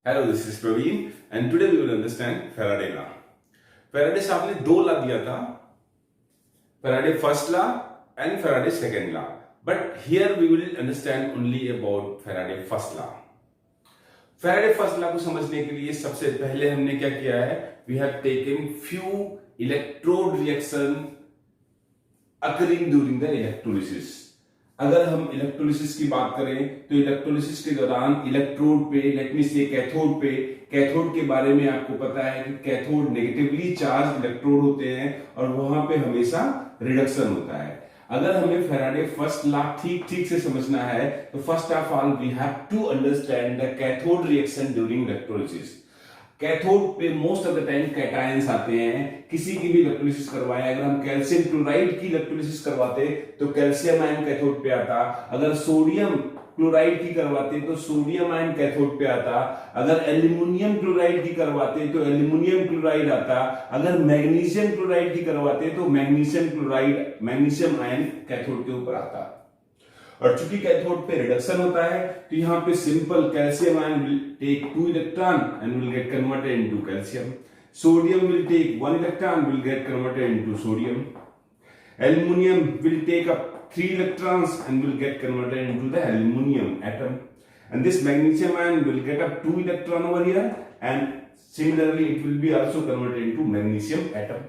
Hello, this is Praveen and today we will understand Faraday law. Faraday साहब ने दो law दिया था, Faraday first law and Faraday second law. But here we will understand only about Faraday first law. Faraday first law को समझने के लिए सबसे पहले हमने क्या किया है? We have taken few electrode reaction occurring during the electrolysis. अगर हम इलेक्ट्रोलिसिस की बात करें तो इलेक्ट्रोलिसिस के दौरान इलेक्ट्रोड पे, लेट मी से कैथोड के बारे में आपको पता है कि कैथोड नेगेटिवली चार्ज इलेक्ट्रोड होते हैं और वहां पे हमेशा रिडक्शन होता है। अगर हमें फैराडे फर्स्ट लॉ ठीक से समझना है तो first of all we have to understand the cathode reaction during electrolysis. Cathode पे most of the time cations आते हैं। किसी की भी इलेक्ट्रोलिसिस करवाए, अगर हम कैल्शियम क्लोराइड की इलेक्ट्रोलिसिस करवाते तो कैल्शियम आयन कैथोड पे आता, अगर सोडियम क्लोराइड की करवाते तो सोडियम आयन कैथोड पे आता, अगर एल्यूमिनियम क्लोराइड की करवाते तो एल्यूमिनियम क्लोराइड आता, अगर मैग्नीशियम क्लोराइड की करवाते तो मैग्नीशियम आयन कैथोड के ऊपर आता। और चूंकि कैथोड पे रिडक्शन होता है तो यहां पे simple calcium ion will take 2 electron and will get converted into calcium, sodium will take 1 electron will get converted into sodium, aluminium will take up 3 electrons and will get converted into the aluminium atom, and this magnesium ion will get up 2 electron over here and similarly it will be also converted into magnesium atom.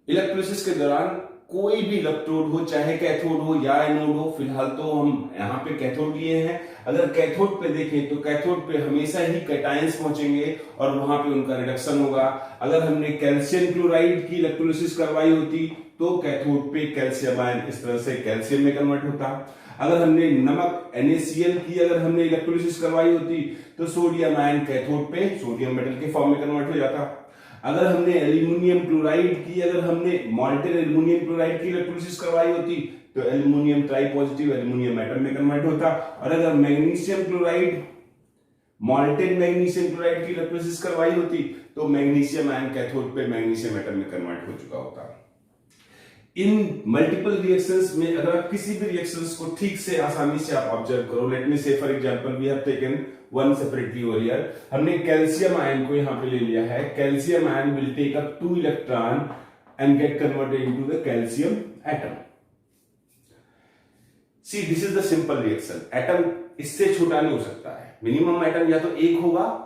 Electrolysis के दौरान कोई भी electrode हो, चाहे cathode हो या anode हो, फिलहाल तो हम यहाँ पे कैथोड लिए हैं। अगर कैथोड पे देखें तो कैथोड पे हमेशा ही कैटायंस पहुंचेंगे और वहां पे उनका रिडक्शन होगा। अगर हमने कैल्शियम क्लोराइड की इलेक्ट्रोलिसिस करवाई होती तो कैथोड पे कैल्शियम आयन इस तरह से कैल्शियम में कन्वर्ट होता। अगर हमने नमक NaCl की अगर हमने इलेक्ट्रोलिसिस करवाई होती तो सोडियम आयन कैथोड पे सोडियम मेटल के फॉर्म में कन्वर्ट हो जाता। अगर हमने एल्यूमिनियम क्लोराइड की अगर हमने मॉल्टेन एल्यूमिनियम क्लोराइड की इलेक्ट्रोलिसिस करवाई होती तो aluminium try positive aluminium atom में कन्वर्ट होता। और अगर magnesium chloride molten magnesium chloride की इलेक्ट्रोलिसिस करवाई होती तो मैग्नीशियम आयन कैथोड पे मैग्नीशियम एटम में कन्वर्ट हो चुका होता। इन मल्टीपल रिएक्शंस में अगर आप किसी भी रिएक्शंस को ठीक से आसानी से आप ऑब्जर्व करो, let me say for example we have taken one separately over here, हमने कैल्शियम आयन को यहां पे ले लिया है। Calcium ion will take up 2 electron and get converted into the calcium atom. See this is the simple reaction. Atom इससे छोटा नहीं हो सकता है, मिनिमम एटम या तो एक होगा,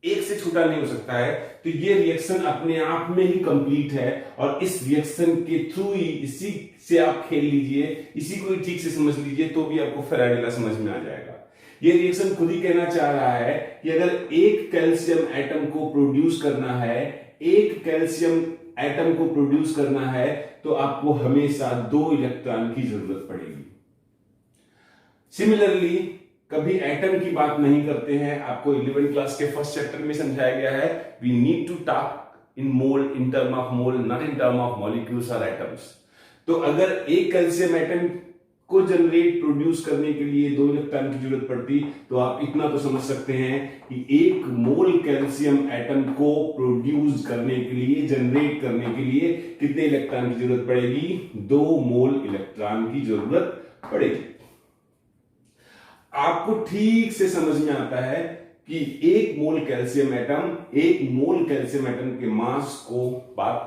एक से छोटा नहीं हो सकता है। तो ये रिएक्शन अपने आप में ही कंप्लीट है और इस रिएक्शन के थ्रू ही इसी से आप खेल लीजिए, इसी को ही ठीक से समझ लीजिए तो भी आपको फैराडे लॉ समझ में आ जाएगा। ये रिएक्शन खुद ही कहना चाह रहा है कि अगर एक कैल्शियम एटम को प्रोड्यूस करना है, एक कैल्शियम एटम को प्रोड्यूस करना है तो आपको हमेशा 2 इलेक्ट्रॉन की जरूरत पड़ेगी। सिमिलरली कभी एटम की बात नहीं करते हैं, आपको 11th क्लास के फर्स्ट चैप्टर में समझाया गया है we need to talk in mole, in term of mole, not in term of molecules और एटम्स। तो अगर एक कैल्शियम एटम को जनरेट प्रोड्यूस करने के लिए 2 इलेक्ट्रॉन की जरूरत पड़ती तो आप इतना तो समझ सकते हैं कि 1 मोल कैल्शियम एटम को प्रोड्यूस करने के लिए, जनरेट करने के लिए कितने इलेक्ट्रॉन की जरूरत पड़ेगी? 2 मोल इलेक्ट्रॉन की जरूरत पड़ेगी। आपको ठीक से समझ में आता है कि 1 मोल कैल्शियम एटम के मास को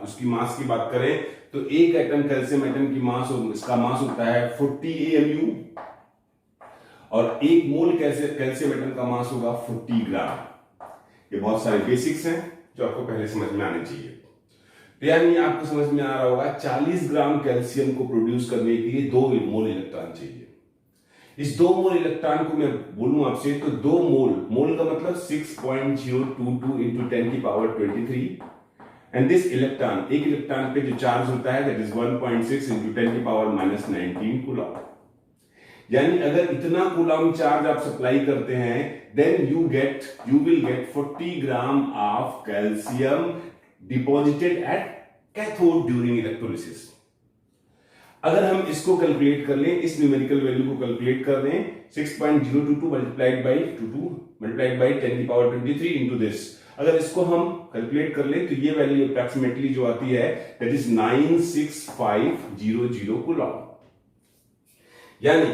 उसकी मास की बात करें तो एक एटम कैल्शियम एटम की मास, इसका मास होता है 40 AMU और 1 मोल कैल्शियम एटम का मास होगा 40 ग्राम। ये बहुत सारे बेसिक्स हैं जो आपको पहले समझ में आने चाहिए। तो यानी आपको समझ में आ रहा होगा 40 ग्राम कैल्शियम को प्रोड्यूस करने के लिए 2 मोल इलेक्ट्रॉन चाहिए। इस 2 मोल इलेक्ट्रॉन को मैं बोलूं आपसे तो 2 मोल का मतलब 6.022 into 10 की पावर 23 एंड दिस इलेक्ट्रॉन, एक इलेक्ट्रॉन पे जो चार्ज होता है दैट इज 1.6 into 10 की पावर -19 कूलम। यानी अगर इतना कूलम चार्ज आप सप्लाई करते हैं then you will get 40 gram of calcium deposited at cathode during electrolysis. अगर हम इसको कैलकुलेट कर लें, इस न्यूमेरिकल वैल्यू को कैलकुलेट कर लें 6.022 मल्टीप्लाइड बाई 10 की पावर 23 इनटू दिस, अगर इसको हम कैलकुलेट कर लें तो ये वैल्यू अप्रॉक्सीमेटली जो आती है दैट इज 96500 कूलम। यानी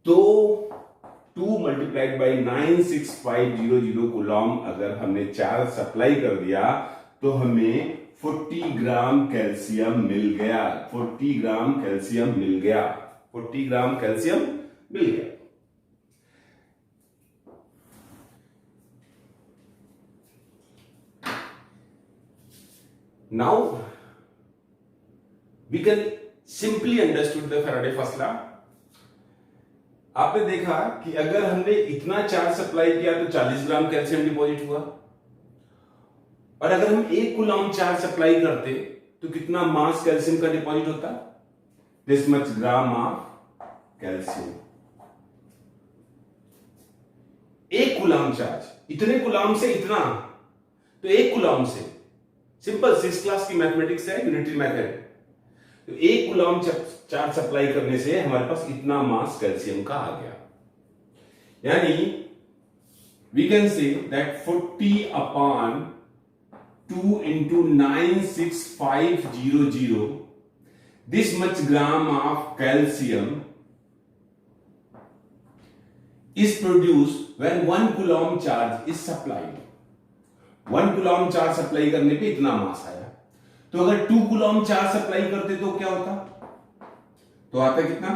तो 2 मल्टीप्लाइड बाई 96500 कूलॉम अगर हमने चार्ज सप्लाई कर दिया तो हमें 40 ग्राम कैल्शियम मिल गया। 40 ग्राम कैल्शियम मिल गया। 40 ग्राम कैल्शियम मिल गया। Now we can simply understood the Faraday first law. आपने देखा कि अगर हमने इतना चार्ज सप्लाई किया तो 40 ग्राम कैल्शियम डिपॉजिट हुआ, और अगर हम 1 कूलॉम चार्ज सप्लाई करते तो कितना मास कैल्शियम का डिपॉजिट होता? This much gram of calcium. 1 Coulomb charge, इतने कूलॉम से इतना, तो 1 कूलॉम से, सिंपल 6 क्लास की मैथमेटिक्स है, यूनिटरी मेथड। तो 1 कूलॉम चार्ज सप्लाई करने से हमारे पास इतना मास कैल्शियम का आ गया। यानी we can say that 40 upon 2 into 96500, this much gram of calcium is produced when 1 coulomb charge is supplied. 1 Coulomb charge supply करने पे इतना मास आया। तो अगर 2 कूलॉम चार्ज सप्लाई करते तो क्या होता? तो आता कितना?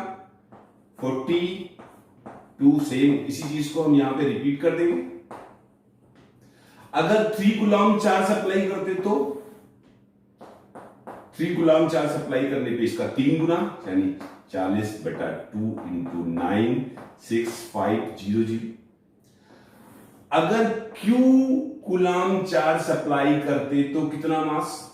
42। सेम इसी चीज को हम यहां पे रिपीट कर देंगे। अगर 3 कूलॉम चार्ज सप्लाई करते तो 3 कूलॉम चार्ज सप्लाई करने पे इसका 3 गुना, यानी 40/2 into 96500। अगर Q कूलॉम चार्ज सप्लाई करते तो कितना मास?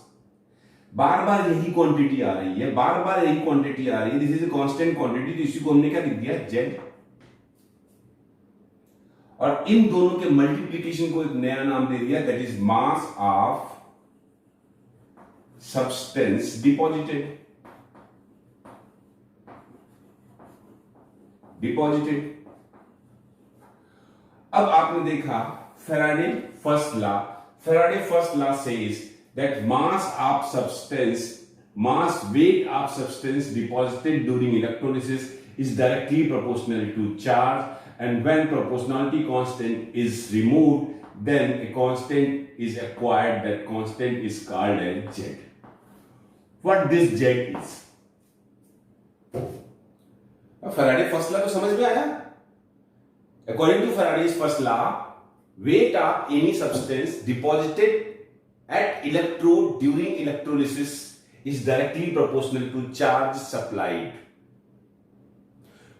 बार बार यही क्वांटिटी आ रही है, बार बार यही क्वांटिटी आ रही है। This is a constant quantity, तो इसी को हमने क्या लिख दिया? Z। और इन दोनों के मल्टीप्लीकेशन को एक नया नाम दे दिया, that is mass of substance deposited. अब आपने देखा Faraday first law. Faraday first law says that mass of substance, mass weight of substance deposited during electrolysis is directly proportional to charge, and when proportionality constant is removed, then a constant is acquired. That constant is called as Z. What this Z is? Faraday first law तो समझ में आया? According to Faraday's first law, weight of any substance deposited at electrode during electrolysis is directly proportional to charge supplied.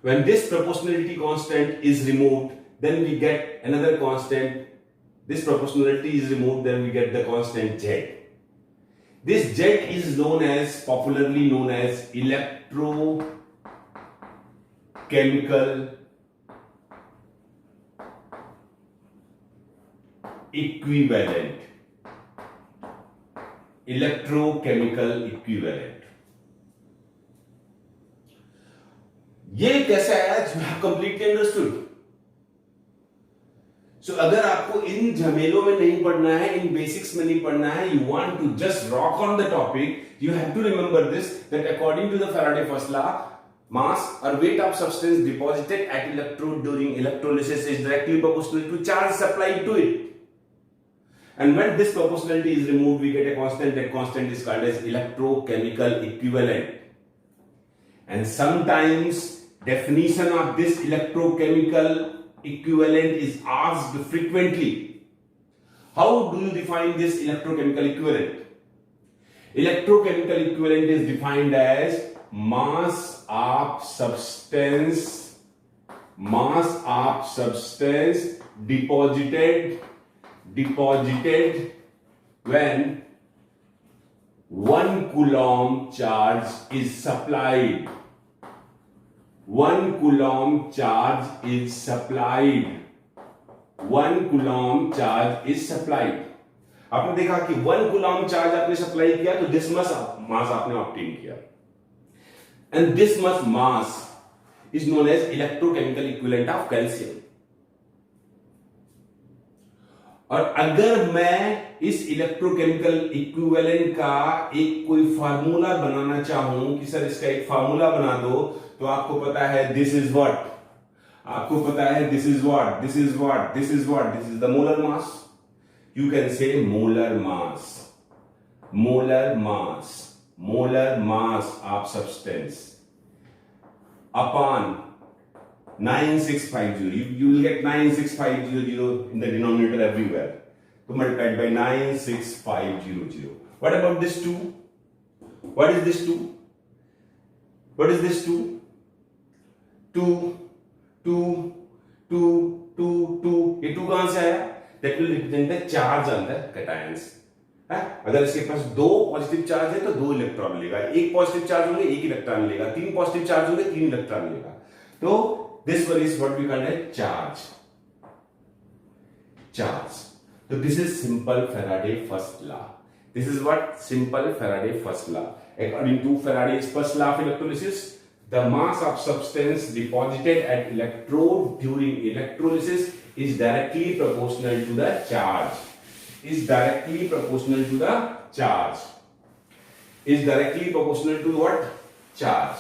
When this proportionality constant is removed, then we get another constant. This proportionality is removed, then we get the constant Z. This Z is popularly known as electrochemical equivalent. Electrochemical equivalent. ये कैसे आया? You have completely understood. So अगर आपको इन झमेलों में नहीं पढ़ना है, इन basics में नहीं पढ़ना है, you want to just rock on the topic, you have to remember this, that according to the Faraday first law, mass or weight of substance deposited at electrode during electrolysis is directly proportional to charge supplied to it. And when this proportionality is removed, we get a constant. That constant is called as electrochemical equivalent. And sometimes definition of this electrochemical equivalent is asked frequently. How do you define this electrochemical equivalent? Electrochemical equivalent is defined as mass of substance deposited when 1 coulomb charge is supplied. 1 coulomb charge is supplied. 1 coulomb charge is supplied. आपने देखा कि 1 coulomb charge आपने supply किया तो this much मास आपने obtain किया, and this much mass is known as electrochemical equivalent of calcium. और अगर मैं इस इलेक्ट्रोकेमिकल इक्विवेलेंट का एक कोई फार्मूला बनाना चाहूं कि सर इसका एक फार्मूला बना दो, तो आपको पता है दिस इज व्हाट, आपको पता है this is what, this is what, this is what, this is the molar mass. You can say molar mass. Molar mass of substance upon 9650. You will get 96500 in the denominator everywhere. So multiplied by 96500. What about this 2? What is this 2? What is this 2? 2, 2, 2, 2, 2. ये 2 कहां से आया? That will represent the charge on the cations. अगर इसके पास 2 positive charge है तो 2 electron लेगा, 1 positive charge होंगे 1 इलेक्ट्रॉन लेगा, 3 पॉजिटिव चार्ज होंगे 3 इलेक्ट्रॉन लेगा. तो this one is what we call as charge. So this is simple Faraday first law. This is what simple Faraday first law. According to Faraday's first law of electrolysis, the mass of substance deposited at electrode during electrolysis is directly proportional to the charge. Is directly proportional to the charge. Is directly proportional to what? Charge.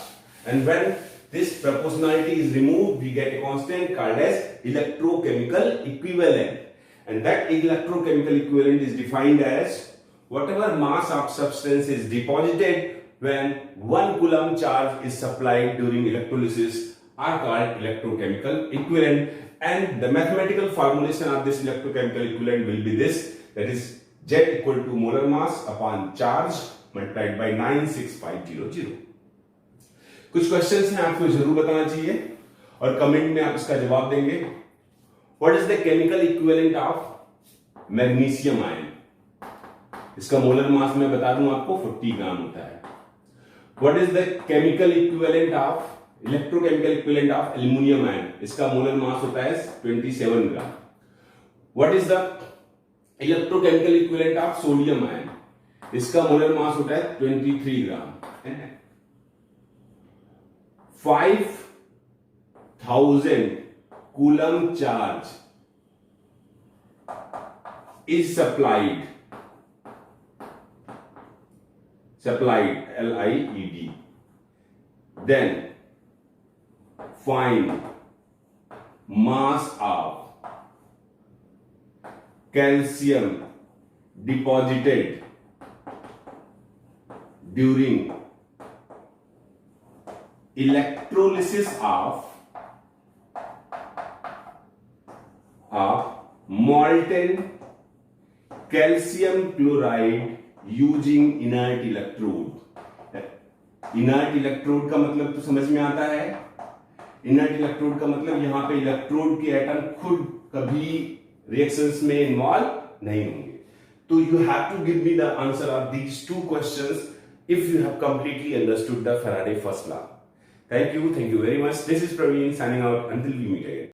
And when this proportionality is removed, we get a constant called as electrochemical equivalent. And that electrochemical equivalent is defined as whatever mass of substance is deposited when 1 coulomb charge is supplied during electrolysis are called electrochemical equivalent. And the mathematical formulation of this electrochemical equivalent will be this, that is Z equal to molar mass upon charge multiplied by 96500. कुछ questions हैं आपको जरूर बताना चाहिए और comment में आप इसका जवाब देंगे. What is the chemical equivalent of magnesium ion? इसका मोलर मास मैं बता दूं आपको 40 ग्राम होता है. What is the chemical equivalent of electrochemical equivalent of aluminum ion? इसका मोलर मास होता है 27 ग्राम. What is the electrochemical equivalent of sodium ion? इसका मोलर मास होता है 23 ग्राम. 5000 coulomb charge is supplied LIED. Then find mass of calcium deposited during electrolysis of molten calcium chloride using inert electrode. Inert electrode का मतलब तो समझ में आता है. Inert electrode का मतलब यहां पे इलेक्ट्रोड के एटम खुद कभी रिएक्शंस में इन्वॉल्व नहीं होंगे. तो you have to give me the answer of these 2 questions if you have completely understood the Faraday first law. Thank you very much. This is Praveen signing out until we meet again.